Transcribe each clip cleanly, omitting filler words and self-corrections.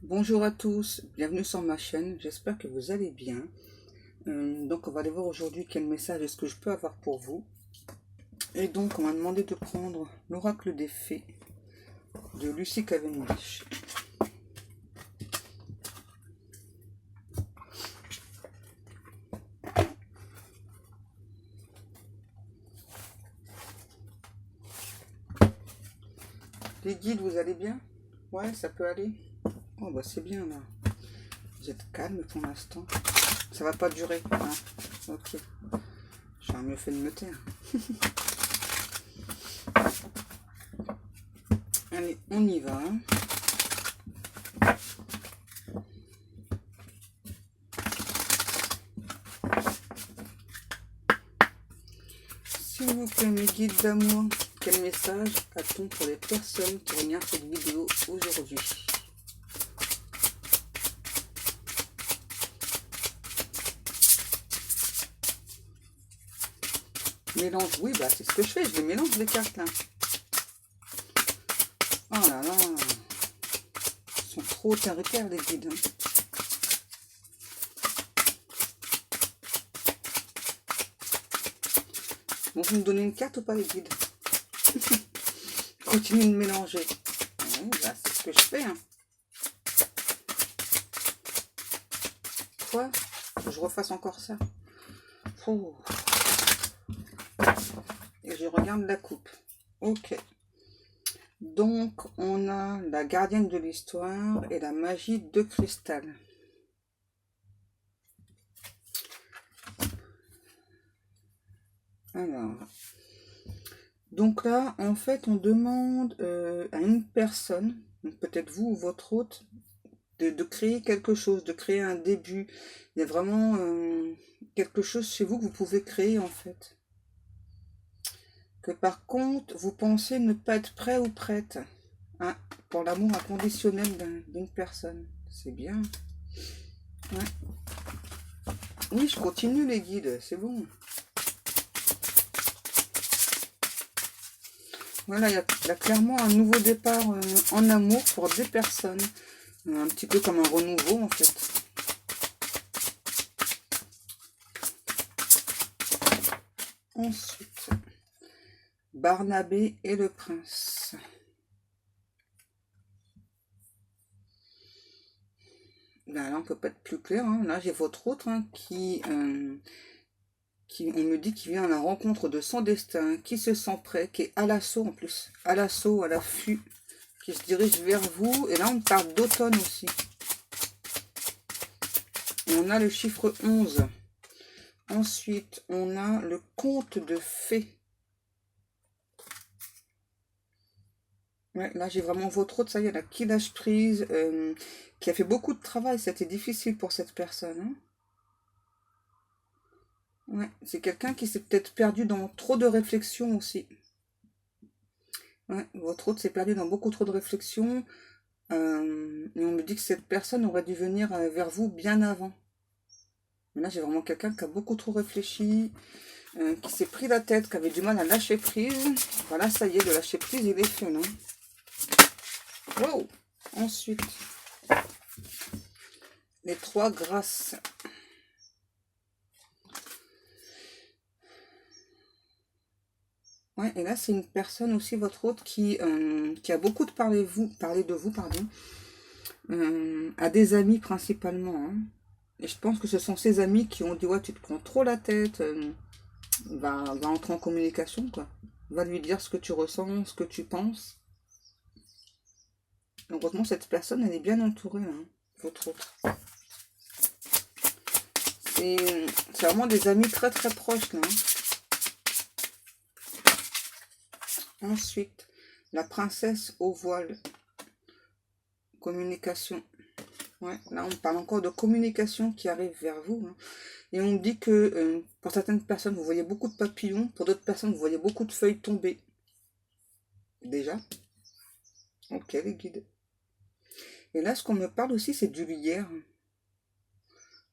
Bonjour à tous, bienvenue sur ma chaîne, j'espère que vous allez bien. Donc on va aller voir aujourd'hui quel message est-ce que je peux avoir pour vous. Et donc on m'a demandé de prendre l'oracle des fées de Lucie Cavendish. Les guides, vous allez bien? Ouais, ça peut aller? Oh bah c'est bien là. Vous êtes calme pour l'instant. Ça va pas durer, hein? Ok. J'aurais mieux fait de me taire. Allez, on y va. S'il vous plaît, mes guides d'amour, quel message a-t-on pour les personnes qui regardent cette vidéo aujourd'hui? Mélange, oui, bah c'est ce que je fais, je les mélange les cartes là. Oh là là, ils sont trop autoritaires les guides. Bon, vous me donnez une carte ou pas les guides? Continue de mélanger. Oui, bah c'est ce que je fais. Quoi? Je refasse encore ça. Ouh. Et je regarde la coupe. Ok. Donc, on a la gardienne de l'histoire et la magie de cristal. Alors, donc là, en fait, on demande à une personne, peut-être vous ou votre hôte, de créer quelque chose, de créer un début. Il y a vraiment quelque chose chez vous que vous pouvez créer en fait. Que par contre, vous pensez ne pas être prêt ou prête, hein, pour l'amour inconditionnel d'une personne. C'est bien. Ouais. Oui, je continue les guides, c'est bon. Voilà, il y a clairement un nouveau départ en amour pour des personnes. Un petit peu comme un renouveau en fait. Ensuite, Barnabé et le prince. Ben là, on peut pas être plus clair. Hein. Là, j'ai votre autre on me dit qu'il vient à la rencontre de son destin, qui se sent prêt, qui est à l'assaut en plus, à l'assaut, à l'affût, qui se dirige vers vous. Et là, on parle d'automne aussi. Et on a le chiffre 11. Ensuite, on a le conte de fées. Ouais, là, j'ai vraiment votre autre, ça y est, là, qui lâche prise, qui a fait beaucoup de travail. C'était difficile pour cette personne. Hein. Ouais, c'est quelqu'un qui s'est peut-être perdu dans trop de réflexions aussi. Ouais, votre autre s'est perdu dans beaucoup trop de réflexions. Et on me dit que cette personne aurait dû venir vers vous bien avant. Mais là, j'ai vraiment quelqu'un qui a beaucoup trop réfléchi, qui s'est pris la tête, qui avait du mal à lâcher prise. Voilà, ça y est, le lâcher prise, il est fait, non? Wow! Ensuite, les trois grâces. Ouais, et là, c'est une personne aussi, votre autre, qui a beaucoup de parler de vous, pardon, à des amis principalement. Hein. Et je pense que ce sont ces amis qui ont dit, ouais, tu te prends trop la tête, va entrer en communication, quoi. Va lui dire ce que tu ressens, ce que tu penses. Heureusement, cette personne, elle est bien entourée, hein, votre autre. C'est vraiment des amis très très proches, là. Hein. Ensuite, la princesse au voile. Communication. Ouais, là, on parle encore de communication qui arrive vers vous. Hein. Et on dit que pour certaines personnes, vous voyez beaucoup de papillons. Pour d'autres personnes, vous voyez beaucoup de feuilles tomber. Déjà. Ok, les guides. Et là, ce qu'on me parle aussi, c'est du lierre.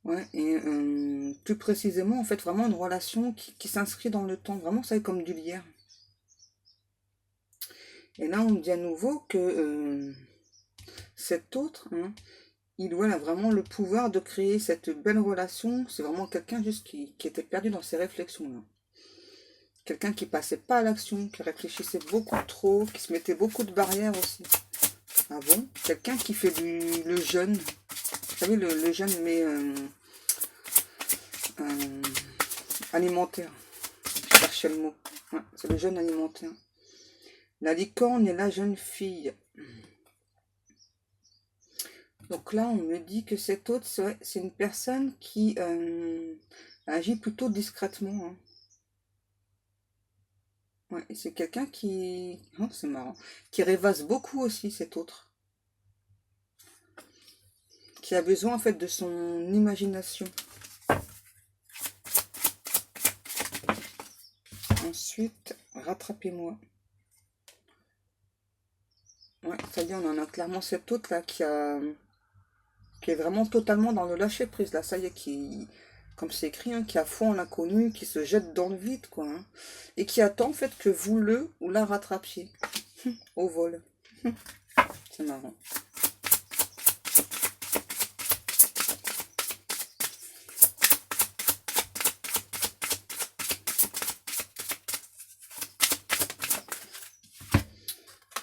Ouais, et plus précisément, en fait, vraiment une relation qui s'inscrit dans le temps. Vraiment, ça est comme du lierre. Et là, on me dit à nouveau que cet autre, hein, il ou elle a vraiment le pouvoir de créer cette belle relation. C'est vraiment quelqu'un juste qui était perdu dans ses réflexions là. Quelqu'un qui passait pas à l'action, qui réfléchissait beaucoup trop, qui se mettait beaucoup de barrières aussi. Ah bon? Quelqu'un qui fait le jeûne. Vous savez, le jeûne, mais euh, alimentaire. Je cherchais le mot. Ouais, c'est le jeûne alimentaire. La licorne et la jeune fille. Donc là, on me dit que cet autre, c'est une personne qui agit plutôt discrètement. Hein. Ouais, et c'est quelqu'un qui... Oh, c'est marrant. Qui rêvasse beaucoup aussi, cet autre. Qui a besoin, en fait, de son imagination. Ensuite, rattrapez-moi. Ouais, ça y est, on en a clairement cet autre là qui est vraiment totalement dans le lâcher prise là. Ça y est, qui, comme c'est écrit, hein, qui a foi en l'inconnu, qui se jette dans le vide quoi, hein, et qui attend en fait que vous le ou la rattrapiez au vol. C'est marrant.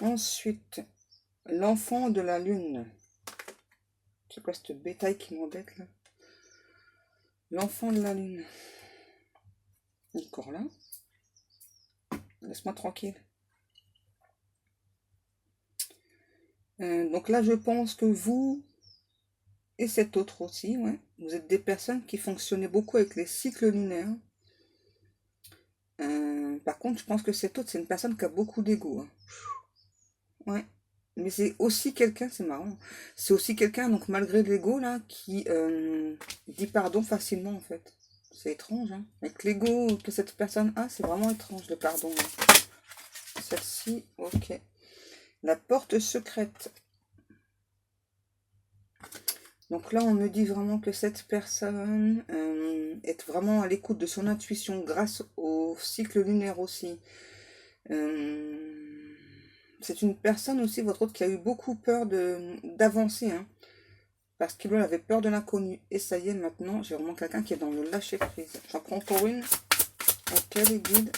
Ensuite, l'enfant de la lune. C'est quoi ce bétail qui m'embête là? L'enfant de la lune. Il est encore là. Laisse-moi tranquille. Donc là, je pense que vous et cet autre aussi, ouais, vous êtes des personnes qui fonctionnaient beaucoup avec les cycles lunaires. Par contre, je pense que cet autre, c'est une personne qui a beaucoup d'ego. Hein. Ouais. Mais c'est aussi quelqu'un, c'est marrant, c'est aussi quelqu'un, donc malgré l'ego, là, qui dit pardon facilement, en fait. C'est étrange, hein. Avec l'ego que cette personne a, c'est vraiment étrange, le pardon. Hein. Celle-ci, ok. La porte secrète. Donc là, on me dit vraiment que cette personne est vraiment à l'écoute de son intuition grâce au cycle lunaire aussi. C'est une personne aussi, votre autre, qui a eu beaucoup peur d'avancer, hein, parce qu'il avait peur de l'inconnu. Et ça y est, maintenant, j'ai vraiment quelqu'un qui est dans le lâcher prise. J'en prends encore une. Ok, les guides.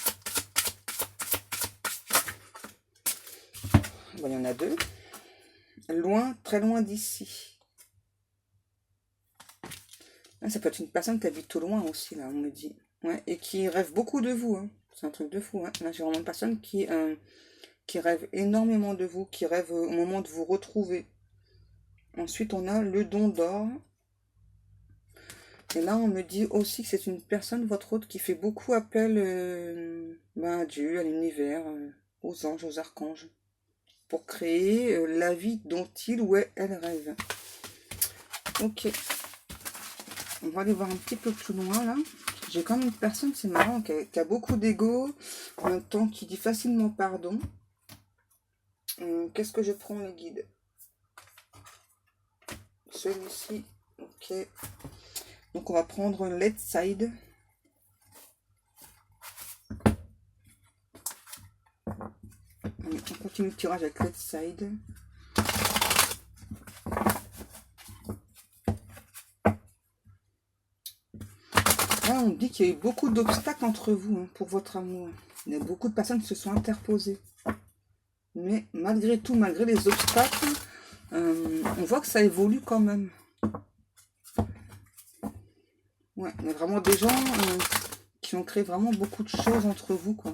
Bon, il y en a deux. Loin, très loin d'ici. Ah, ça peut être une personne qui habite tout loin aussi, là, on me dit. Ouais, et qui rêve beaucoup de vous. Hein. C'est un truc de fou. Hein. Là, j'ai vraiment une personne qui rêve énormément de vous, qui rêve au moment de vous retrouver. Ensuite, on a le don d'or. Et là, on me dit aussi que c'est une personne, votre autre, qui fait beaucoup appel à Dieu, à l'univers, aux anges, aux archanges, pour créer la vie dont il ou elle rêve. Ok. On va aller voir un petit peu plus loin, là. J'ai quand même une personne, c'est marrant, qui a beaucoup d'ego, en même temps qui dit facilement pardon. Qu'est-ce que je prends, les guides? Celui-ci, ok. Donc on va prendre Let's Side. On continue le tirage avec Let's Side. Là, on dit qu'il y a eu beaucoup d'obstacles entre vous hein, pour votre amour. Il y a beaucoup de personnes qui se sont interposées. Mais malgré tout, malgré les obstacles, on voit que ça évolue quand même. Ouais, il y a vraiment des gens qui ont créé vraiment beaucoup de choses entre vous, quoi.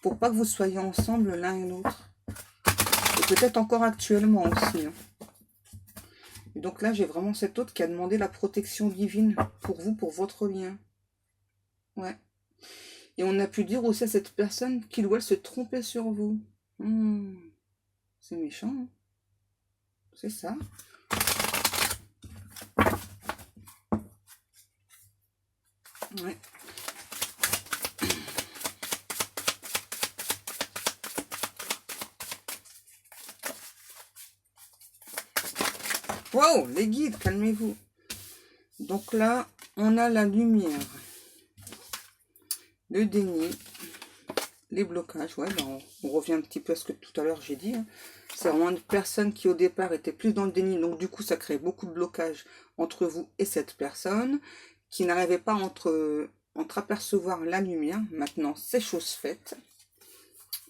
Pour pas que vous soyez ensemble l'un et l'autre. Et peut-être encore actuellement aussi. Hein. Et donc là, j'ai vraiment cet autre qui a demandé la protection divine pour vous, pour votre lien. Ouais. Et on a pu dire aussi à cette personne qu'il ou elle se trompait sur vous. C'est méchant. Hein. C'est ça. Ouais. Wow, les guides, calmez-vous. Donc là, on a la lumière, le déni, les blocages. Ouais, ben on revient un petit peu à ce que tout à l'heure j'ai dit. Hein. C'est vraiment une personne qui au départ était plus dans le déni, donc du coup ça crée beaucoup de blocage entre vous et cette personne, qui n'arrivait pas entreapercevoir la lumière. Maintenant c'est chose faite.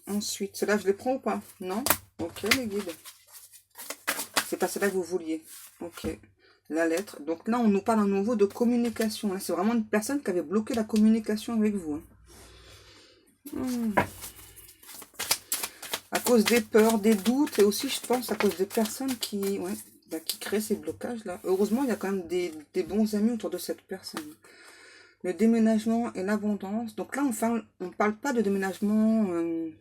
Ensuite, cela je les prends ou pas? Non? Ok les guides. C'est pas cela que vous vouliez. Ok. La lettre. Donc là on nous parle à nouveau de communication. Là c'est vraiment une personne qui avait bloqué la communication avec vous. À cause des peurs, des doutes, et aussi je pense à cause des personnes qui, qui créent ces blocages là. Heureusement il y a quand même des bons amis autour de cette personne. Le déménagement et l'abondance. Donc là on parle pas de déménagement, vous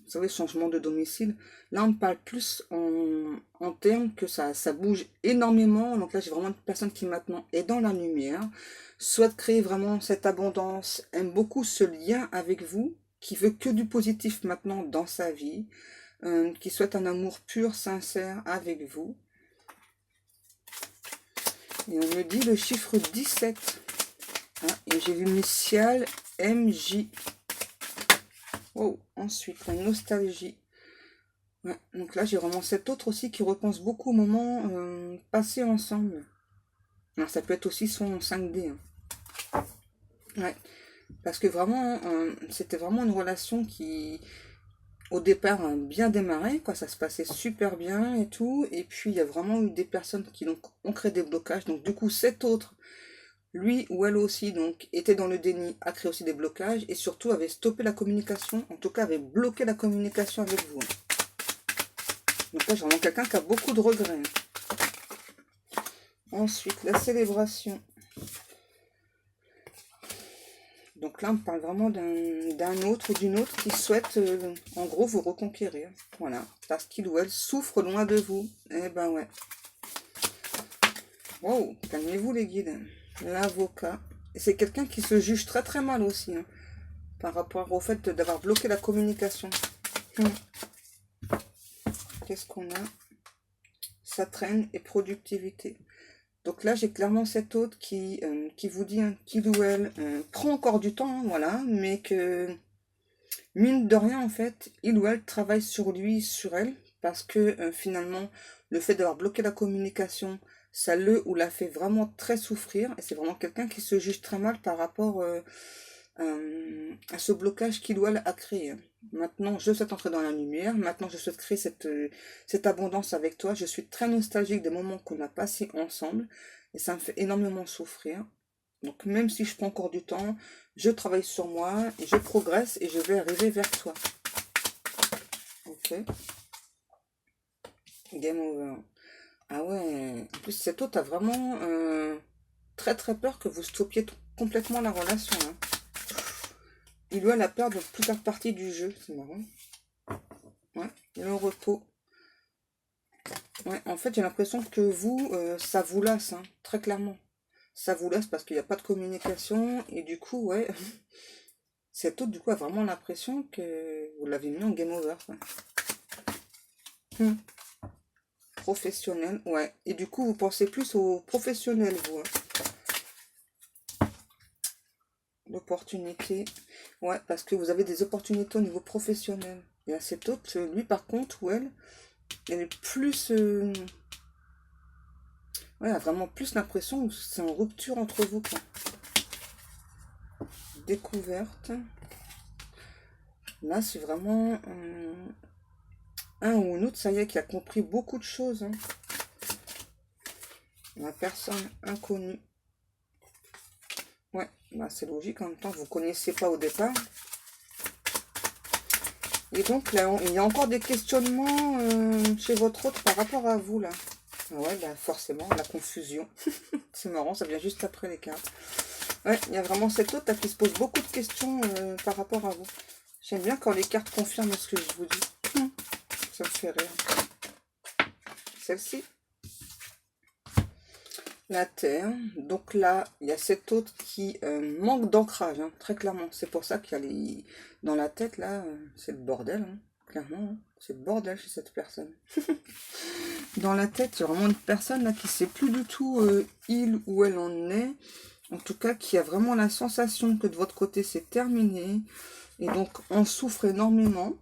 savez, changement de domicile. Là on parle plus en termes que ça bouge énormément. Donc là j'ai vraiment une personne qui maintenant est dans la lumière, souhaite créer vraiment cette abondance, aime beaucoup ce lien avec vous, qui veut que du positif maintenant dans sa vie, qui souhaite un amour pur, sincère avec vous. Et on me dit le chiffre 17. Hein, et j'ai vu initial MJ. Oh, ensuite, la nostalgie. Ouais, donc là, j'ai vraiment cet autre aussi qui repense beaucoup au moment passé ensemble. Alors, ça peut être aussi son 5D. Hein. Ouais. Parce que vraiment, c'était vraiment une relation qui, au départ, a bien démarré, quoi. Ça se passait super bien et tout. Et puis, il y a vraiment eu des personnes qui donc, ont créé des blocages. Donc, du coup, cet autre, lui ou elle aussi, donc, était dans le déni, a créé aussi des blocages. Et surtout, avait stoppé la communication. En tout cas, avait bloqué la communication avec vous. Donc là, j'ai vraiment quelqu'un qui a beaucoup de regrets. Ensuite, la célébration. Donc là, on parle vraiment d'un autre ou d'une autre qui souhaite, en gros, vous reconquérir. Voilà. Parce qu'il ou elle souffre loin de vous. Eh ben ouais. Wow, calmez-vous les guides. L'avocat. Et c'est quelqu'un qui se juge très très mal aussi. Hein, par rapport au fait d'avoir bloqué la communication. Qu'est-ce qu'on a? Ça traîne et productivité. Donc là, j'ai clairement cet autre qui vous dit qu'il ou elle prend encore du temps, hein, voilà, mais que, mine de rien, en fait, il ou elle travaille sur lui, sur elle, parce que finalement, le fait d'avoir bloqué la communication, ça le ou la fait vraiment très souffrir, et c'est vraiment quelqu'un qui se juge très mal par rapport à ce blocage qu'il ou elle a créé. Maintenant, je souhaite entrer dans la lumière, maintenant je souhaite créer cette abondance avec toi, je suis très nostalgique des moments qu'on a passés ensemble, et ça me fait énormément souffrir. Donc même si je prends encore du temps, je travaille sur moi, et je progresse, et je vais arriver vers toi. Ok. Game over. Ah ouais, en plus cet autre a vraiment très très peur que vous stoppiez complètement la relation. Hein. Il doit la peur de plus faire partie du jeu, c'est marrant. Ouais, le repos. Ouais, en fait, j'ai l'impression que vous, ça vous lasse, hein, très clairement. Ça vous lasse parce qu'il n'y a pas de communication, et du coup, ouais, cet autre, du coup, a vraiment l'impression que vous l'avez mis en game over. Professionnel, ouais. Et du coup, vous pensez plus aux professionnels, vous. Hein. L'opportunité. Ouais, parce que vous avez des opportunités au niveau professionnel. Et à cet autre, lui, par contre, ou elle est plus... ouais, a vraiment plus l'impression que c'est en rupture entre vous, quoi. Découverte. Là, c'est vraiment un ou une autre, ça y est, qui a compris beaucoup de choses. Hein. La personne inconnue. Ouais, bah, c'est logique, en même temps, vous ne connaissez pas au départ. Et donc, là, il y a encore des questionnements chez votre autre par rapport à vous, là. Ah ouais, bah, forcément, la confusion. C'est marrant, ça vient juste après les cartes. Ouais, il y a vraiment cette autre là, qui se pose beaucoup de questions par rapport à vous. J'aime bien quand les cartes confirment ce que je vous dis. Ça me fait rire. Celle-ci. La Terre. Donc là, il y a cette autre qui manque d'ancrage, hein, très clairement. C'est pour ça qu'il y a les... Dans la tête, là, c'est le bordel, hein, clairement. Hein. C'est le bordel chez cette personne. Dans la tête, il y a vraiment une personne là qui ne sait plus du tout il ou elle en est. En tout cas, qui a vraiment la sensation que de votre côté, c'est terminé. Et donc, on souffre énormément.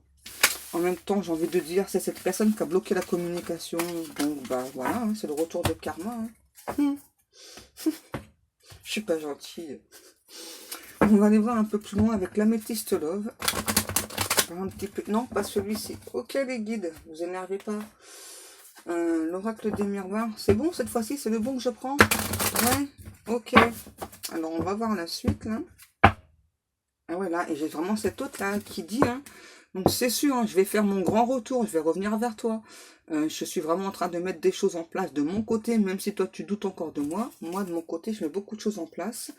En même temps, j'ai envie de dire, c'est cette personne qui a bloqué la communication. Donc, bah voilà, hein, c'est le retour de karma. Hein. Je suis pas gentille. On va aller voir un peu plus loin avec l'améthyste love. Un petit peu... Non, pas celui-ci. Ok, les guides, vous énervez pas. L'oracle des miroirs. C'est bon, cette fois-ci, c'est le bon que je prends? Ouais, ok. Alors, on va voir la suite, là. Ah ouais, là, et j'ai vraiment cette autre, là, qui dit, hein, donc c'est sûr, hein, je vais faire mon grand retour, je vais revenir vers toi. Je suis vraiment en train de mettre des choses en place de mon côté, même si toi, tu doutes encore de moi. Moi, de mon côté, je mets beaucoup de choses en place.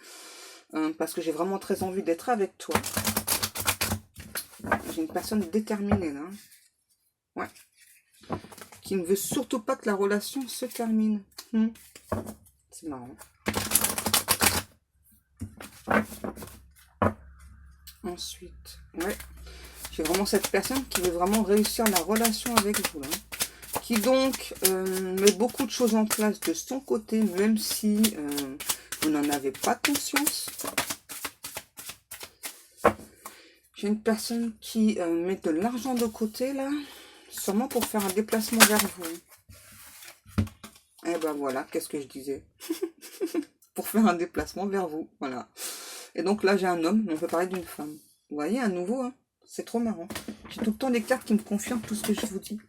Parce que j'ai vraiment très envie d'être avec toi. J'ai une personne déterminée, là. Ouais. Qui ne veut surtout pas que la relation se termine. C'est marrant. Ensuite, ouais. J'ai vraiment cette personne qui veut vraiment réussir la relation avec vous, là. Qui donc met beaucoup de choses en place de son côté, même si vous n'en avez pas conscience. J'ai une personne qui met de l'argent de côté, là, sûrement pour faire un déplacement vers vous. Et ben voilà, qu'est-ce que je disais? Pour faire un déplacement vers vous, voilà. Et donc là, j'ai un homme, mais on peut parler d'une femme. Vous voyez, à nouveau, hein, c'est trop marrant. J'ai tout le temps des cartes qui me confirment tout ce que je vous dis.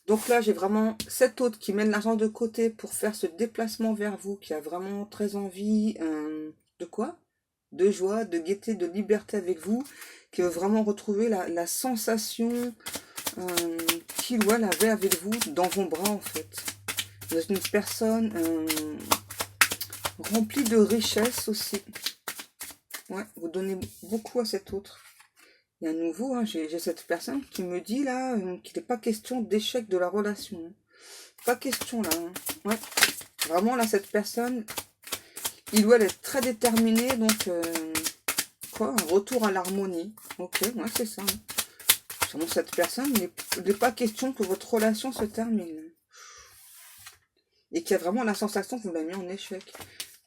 Donc là, j'ai vraiment cet autre qui met de l'argent de côté pour faire ce déplacement vers vous, qui a vraiment très envie de quoi? De joie, de gaieté, de liberté avec vous, qui veut vraiment retrouver la sensation qu'il ou elle avait avec vous dans vos bras, en fait. Vous êtes une personne remplie de richesse aussi. Ouais, vous donnez beaucoup à cet autre. Et à nouveau, hein, j'ai cette personne qui me dit là qu'il n'est pas question d'échec de la relation. Hein. Pas question là. Hein. Ouais. Vraiment là, cette personne, il doit être très déterminé. Donc, quoi? Un retour à l'harmonie. Ok, ouais, c'est ça. Hein. Vraiment, cette personne, il n'est pas question que votre relation se termine. Et qu'il y a vraiment la sensation que vous l'avez mis en échec.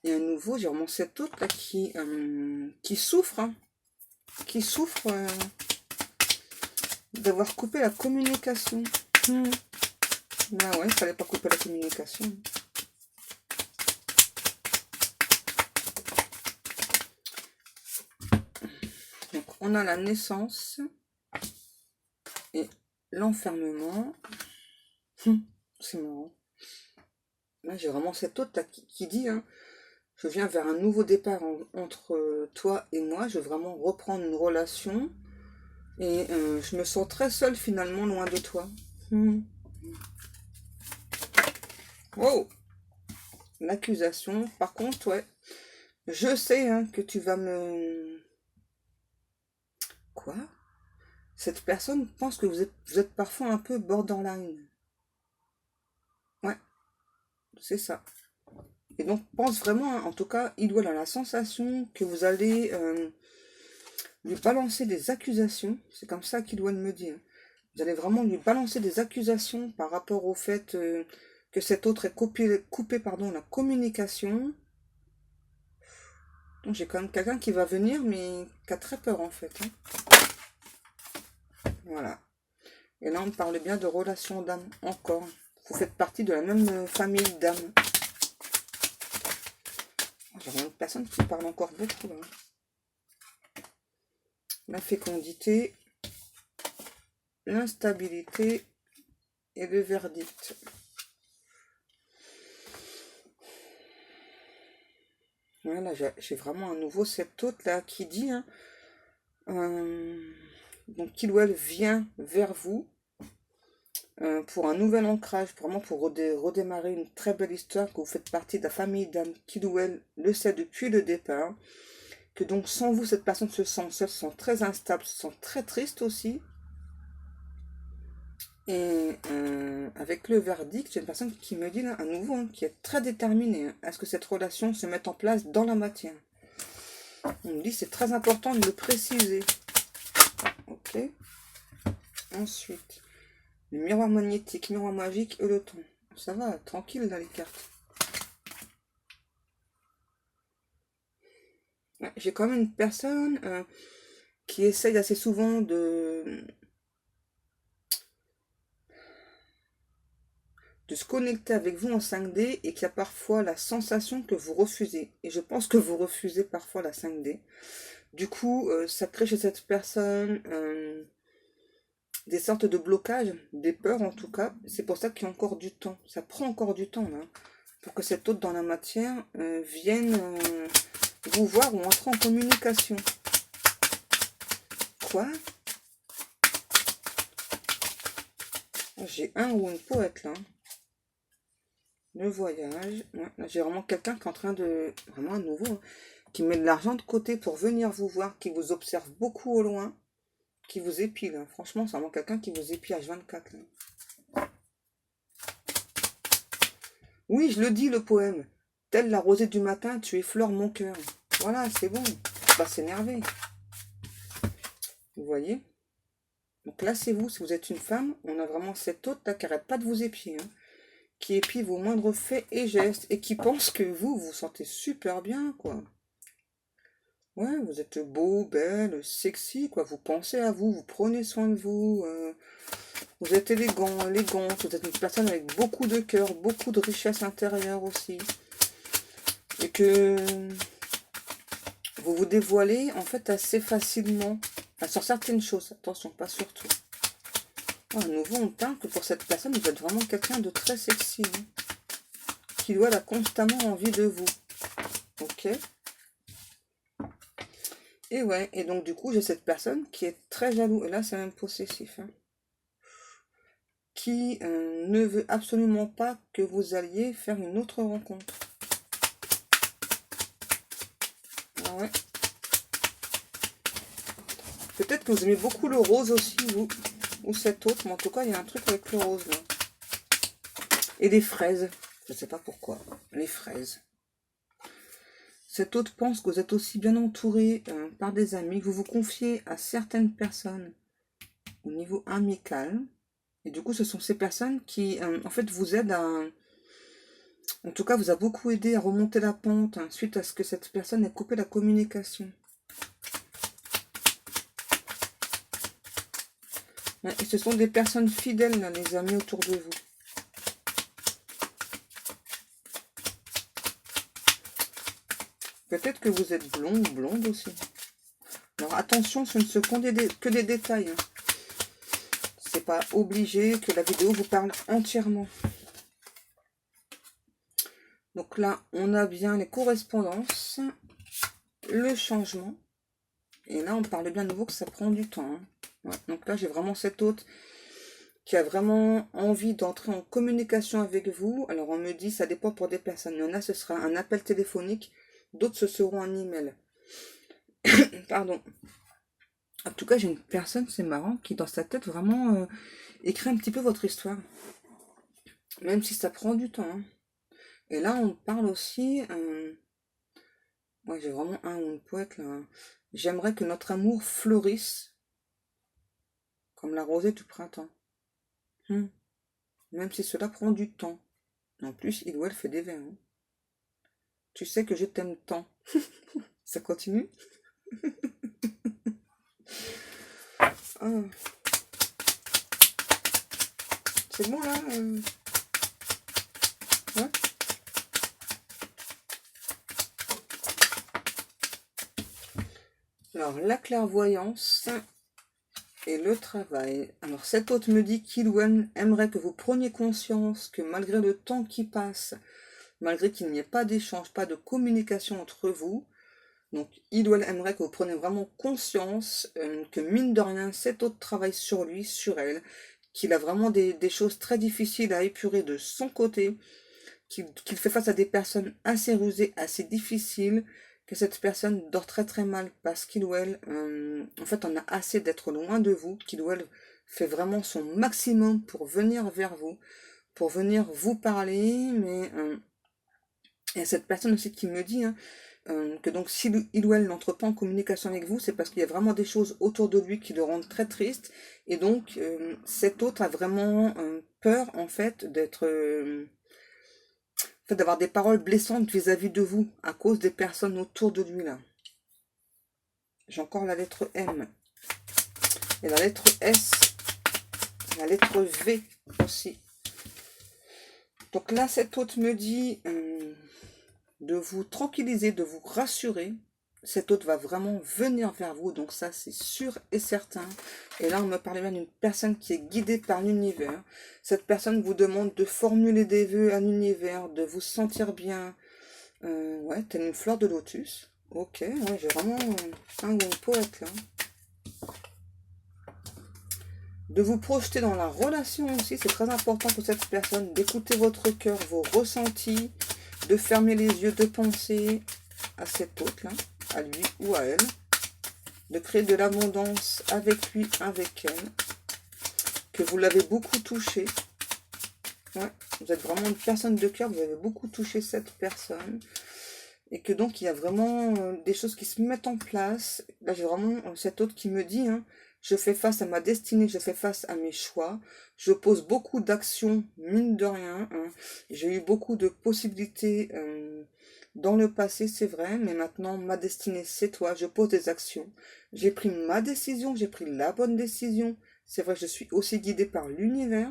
Et à nouveau, j'ai vraiment cette autre là qui souffre. Hein. Qui souffre d'avoir coupé la communication. Bah ouais, il fallait pas couper la communication. Donc on a la naissance et l'enfermement. C'est marrant. Là j'ai vraiment cette autre là, qui dit hein, je viens vers un nouveau départ entre toi et moi, je veux vraiment reprendre une relation et je me sens très seule finalement loin de toi. Wow. L'accusation, par contre, ouais. Je sais hein, que tu vas me... Quoi? Cette personne pense que vous êtes parfois un peu borderline. Ouais, c'est ça. Et donc pense vraiment, hein, en tout cas, il doit avoir la sensation que vous allez lui balancer des accusations. C'est comme ça qu'il doit me dire. Vous allez vraiment lui balancer des accusations par rapport au fait que cet autre ait coupé la communication. Donc j'ai quand même quelqu'un qui va venir, mais qui a très peur en fait. Hein. Voilà. Et là, on parle bien de relation d'âme, encore. Vous faites partie de la même famille d'âme. J'ai une personne qui parle encore beaucoup. Là. La fécondité, l'instabilité et le verdict. Voilà, j'ai vraiment un nouveau septote là qui dit... Hein, donc, qu'il ou elle vient vers vous pour un nouvel ancrage, vraiment pour redémarrer une très belle histoire, que vous faites partie de la famille d'âme, qu'il ou elle le sait depuis le départ, que donc sans vous, cette personne se sent seule, se sent très instable, se sent très triste aussi. Et avec le verdict, j'ai une personne qui me dit là, à nouveau, hein, qui est très déterminée hein, à ce que cette relation se mette en place dans la matière. On me dit c'est très important de le préciser. Ok. Ensuite, le miroir magnétique, miroir magique et le temps. Ça va, tranquille là les cartes. Ouais, j'ai quand même une personne qui essaye assez souvent de se connecter avec vous en 5D et qu'il y a parfois la sensation que vous refusez. Et je pense que vous refusez parfois la 5D. Du coup, ça crée chez cette personne des sortes de blocages, des peurs en tout cas. C'est pour ça qu'il y a encore du temps. Ça prend encore du temps là, pour que cet hôte dans la matière vienne vous voir ou entrer en communication. Quoi? J'ai un ou une poète là. Le voyage. Ouais, là j'ai vraiment quelqu'un qui est en train de... Vraiment un nouveau. Hein, qui met de l'argent de côté pour venir vous voir, qui vous observe beaucoup au loin, qui vous épie là. Franchement, c'est vraiment quelqu'un qui vous épie H24 là. Oui, je le dis le poème. Telle la rosée du matin, tu effleures mon cœur. Voilà, c'est bon. Faut pas s'énerver. Vous voyez? Donc là, c'est vous. Si vous êtes une femme, on a vraiment cette hôte là qui arrête pas de vous épier. Hein, qui épie vos moindres faits et gestes et qui pense que vous vous sentez super bien, quoi. Ouais, vous êtes beau, belle, sexy, quoi. Vous pensez à vous, vous prenez soin de vous. Vous êtes élégant, élégante. Vous êtes une personne avec beaucoup de cœur, beaucoup de richesse intérieure aussi. Et que vous vous dévoilez, en fait, assez facilement. Enfin, sur certaines choses, attention, pas sur tout. À nouveau, on parle que pour cette personne, vous êtes vraiment quelqu'un de très sexy. Hein, qui doit a constamment envie de vous. Ok? Et ouais, et donc du coup, j'ai cette personne qui est très jaloux, et là c'est même possessif, hein, qui ne veut absolument pas que vous alliez faire une autre rencontre. Ah ouais. Peut-être que vous aimez beaucoup le rose aussi, vous, ou cet autre, mais en tout cas, il y a un truc avec le rose, là. Et des fraises, je ne sais pas pourquoi, les fraises. Cet autre pense que vous êtes aussi bien entouré par des amis, que vous vous confiez à certaines personnes au niveau amical. Et du coup, ce sont ces personnes qui, en fait, vous aident à... En tout cas, vous a beaucoup aidé à remonter la pente hein, suite à ce que cette personne ait coupé la communication. Ouais, et ce sont des personnes fidèles, là, les amis autour de vous. Peut-être que vous êtes blond ou blonde aussi. Alors attention, ce ne sont que des détails. Hein. C'est pas obligé que la vidéo vous parle entièrement. Donc là, on a bien les correspondances, le changement. Et là, on parle bien de nouveau que ça prend du temps. Hein. Ouais, donc là, j'ai vraiment cet hôte qui a vraiment envie d'entrer en communication avec vous. Alors, on me dit, ça dépend pour des personnes. Il y en a, ce sera un appel téléphonique. D'autres, ce seront un email. Pardon. En tout cas, j'ai une personne, c'est marrant, qui dans sa tête vraiment écrit un petit peu votre histoire. Même si ça prend du temps. Hein. Et là, on parle aussi... ouais, j'ai vraiment un ou une poète là. Hein. J'aimerais que notre amour fleurisse comme la rosée du printemps. Même si cela prend du temps. En plus, il ou elle fait des vers. Hein. Tu sais que je t'aime tant. Ça continue. Ah. C'est bon là ouais. Alors, la clairvoyance et le travail. Alors, cet hôte me dit qu'il ou elle aimerait que vous preniez conscience que malgré le temps qui passe, malgré qu'il n'y ait pas d'échange, pas de communication entre vous, donc il ou elle aimerait que vous preniez vraiment conscience que mine de rien, cet hôte travaille sur lui, sur elle, qu'il a vraiment des choses très difficiles à épurer de son côté, qu'il fait face à des personnes assez rusées, assez difficiles, que cette personne dort très très mal parce qu'il ou elle, en fait, on a assez d'être loin de vous, qu'il ou elle fait vraiment son maximum pour venir vers vous, pour venir vous parler, mais il y a cette personne aussi qui me dit hein, que donc si il ou elle n'entre pas en communication avec vous, c'est parce qu'il y a vraiment des choses autour de lui qui le rendent très triste, et donc cet autre a vraiment peur en fait d'être... d'avoir des paroles blessantes vis-à-vis de vous à cause des personnes autour de lui là. J'ai encore la lettre M et la lettre S, la lettre V aussi. Donc là, cet hôte me dit de vous tranquilliser, de vous rassurer. Cet hôte va vraiment venir vers vous, donc ça c'est sûr et certain. Et là on me parlait bien d'une personne qui est guidée par l'univers. Cette personne vous demande de formuler des vœux à l'univers, de vous sentir bien. Ouais, t'es une fleur de lotus. Ok, ouais, j'ai vraiment un bon poète là. De vous projeter dans la relation aussi, c'est très important pour cette personne, d'écouter votre cœur, vos ressentis, de fermer les yeux, de penser à cet hôte là, à lui ou à elle, de créer de l'abondance avec lui, avec elle, que vous l'avez beaucoup touché. Ouais, vous êtes vraiment une personne de cœur, vous avez beaucoup touché cette personne, et que donc il y a vraiment des choses qui se mettent en place. Là j'ai vraiment cet hôte qui me dit, hein, je fais face à ma destinée, je fais face à mes choix, je pose beaucoup d'actions, mine de rien, hein. J'ai eu beaucoup de possibilités dans le passé, c'est vrai, mais maintenant ma destinée c'est toi, je pose des actions. J'ai pris ma décision, j'ai pris la bonne décision. C'est vrai, je suis aussi guidée par l'univers.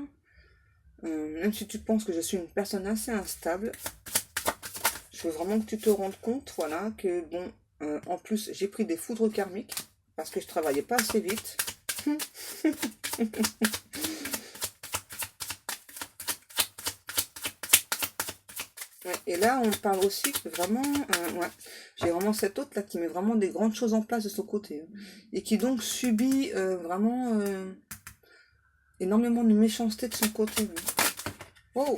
Même si tu penses que je suis une personne assez instable, je veux vraiment que tu te rendes compte, voilà, que bon, en plus, j'ai pris des foudres karmiques parce que je travaillais pas assez vite. Ouais, et là, on parle aussi que vraiment, ouais, j'ai vraiment cet hôte là qui met vraiment des grandes choses en place de son côté, hein, et qui donc subit vraiment énormément de méchanceté de son côté. Lui. Oh,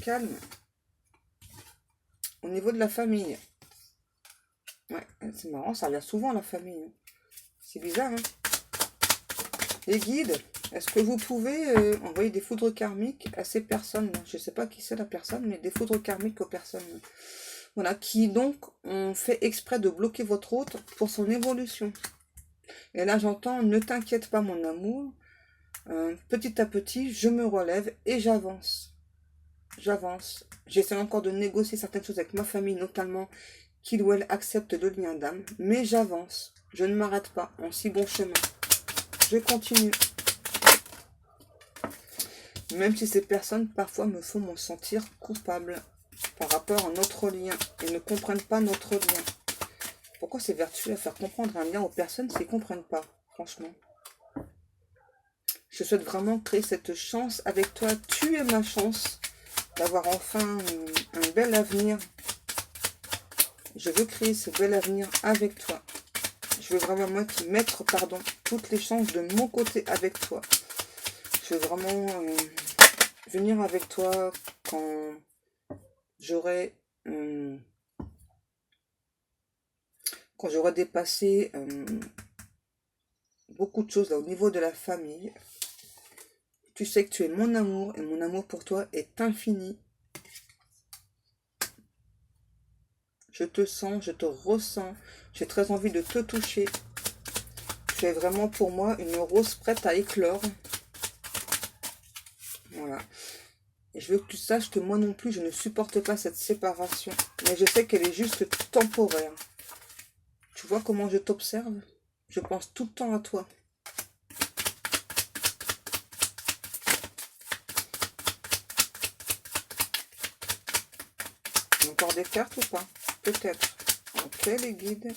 calme. Au niveau de la famille, ouais, c'est marrant, ça revient souvent la famille. Hein. C'est bizarre, hein. Les guides, est-ce que vous pouvez envoyer des foudres karmiques à ces personnes? Je ne sais pas qui c'est la personne, mais des foudres karmiques aux personnes. Voilà, qui donc ont fait exprès de bloquer votre hôte pour son évolution. Et là j'entends, ne t'inquiète pas mon amour, petit à petit je me relève et j'avance. J'avance. J'essaie encore de négocier certaines choses avec ma famille, notamment qu'il ou elle accepte le lien d'âme, mais j'avance. Je ne m'arrête pas en si bon chemin. Je continue. Même si ces personnes parfois me font me sentir coupable par rapport à notre lien et ne comprennent pas notre lien. Pourquoi c'est vertueux à faire comprendre un lien aux personnes s'ils ne comprennent pas, franchement. Je souhaite vraiment créer cette chance avec toi. Tu es ma chance d'avoir enfin un bel avenir. Je veux créer ce bel avenir avec toi. Je veux vraiment mettre toutes les chances de mon côté avec toi. Je veux vraiment venir avec toi quand j'aurai dépassé beaucoup de choses là, au niveau de la famille. Tu sais que tu es mon amour et mon amour pour toi est infini. Je te sens, je te ressens. J'ai très envie de te toucher. Tu es vraiment pour moi une rose prête à éclore. Voilà. Et je veux que tu saches que moi non plus, je ne supporte pas cette séparation. Mais je sais qu'elle est juste temporaire. Tu vois comment je t'observe? Je pense tout le temps à toi. Encore des cartes ou pas? Peut-être. Ok, les guides.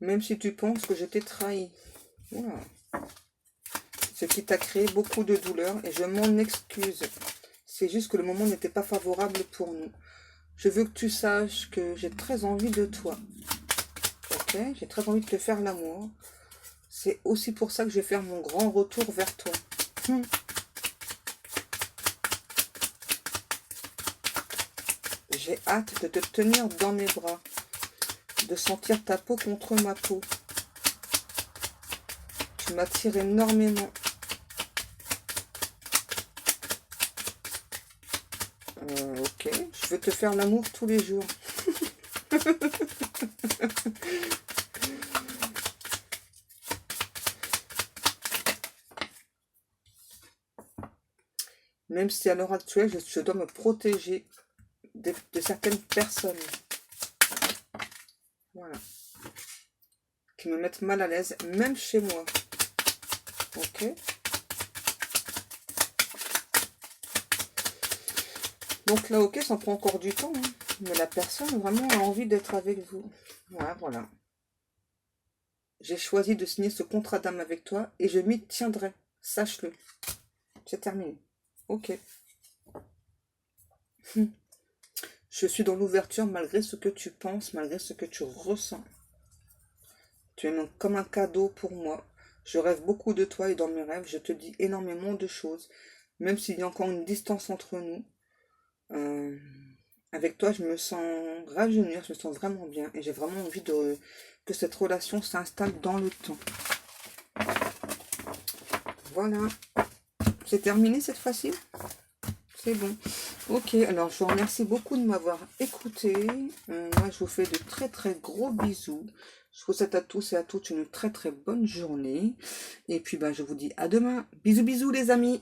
Même si tu penses que je t'ai trahi. Voilà. Ce qui t'a créé beaucoup de douleur et je m'en excuse. C'est juste que le moment n'était pas favorable pour nous. Je veux que tu saches que j'ai très envie de toi. Ok? J'ai très envie de te faire l'amour. C'est aussi pour ça que je vais faire mon grand retour vers toi. J'ai hâte de te tenir dans mes bras. De sentir ta peau contre ma peau. Tu m'attires énormément. Ok, je veux te faire l'amour tous les jours. Même si à l'heure actuelle, je dois me protéger de certaines personnes. Voilà. Qui me mettent mal à l'aise, même chez moi. Ok. Donc là, ok, ça prend encore du temps. Hein. Mais la personne vraiment a envie d'être avec vous. Voilà, voilà. J'ai choisi de signer ce contrat d'âme avec toi et je m'y tiendrai. Sache-le. C'est terminé. Ok. Je suis dans l'ouverture malgré ce que tu penses, malgré ce que tu ressens. Tu es comme un cadeau pour moi. Je rêve beaucoup de toi et dans mes rêves, je te dis énormément de choses. Même s'il y a encore une distance entre nous, avec toi, je me sens rajeunir, je me sens vraiment bien. Et j'ai vraiment envie que cette relation s'installe dans le temps. Voilà. C'est terminé cette fois-ci? C'est bon. Ok, alors je vous remercie beaucoup de m'avoir écouté. Moi, je vous fais de très très gros bisous. Je vous souhaite à tous et à toutes une très très bonne journée. Et puis, je vous dis à demain. Bisous bisous les amis.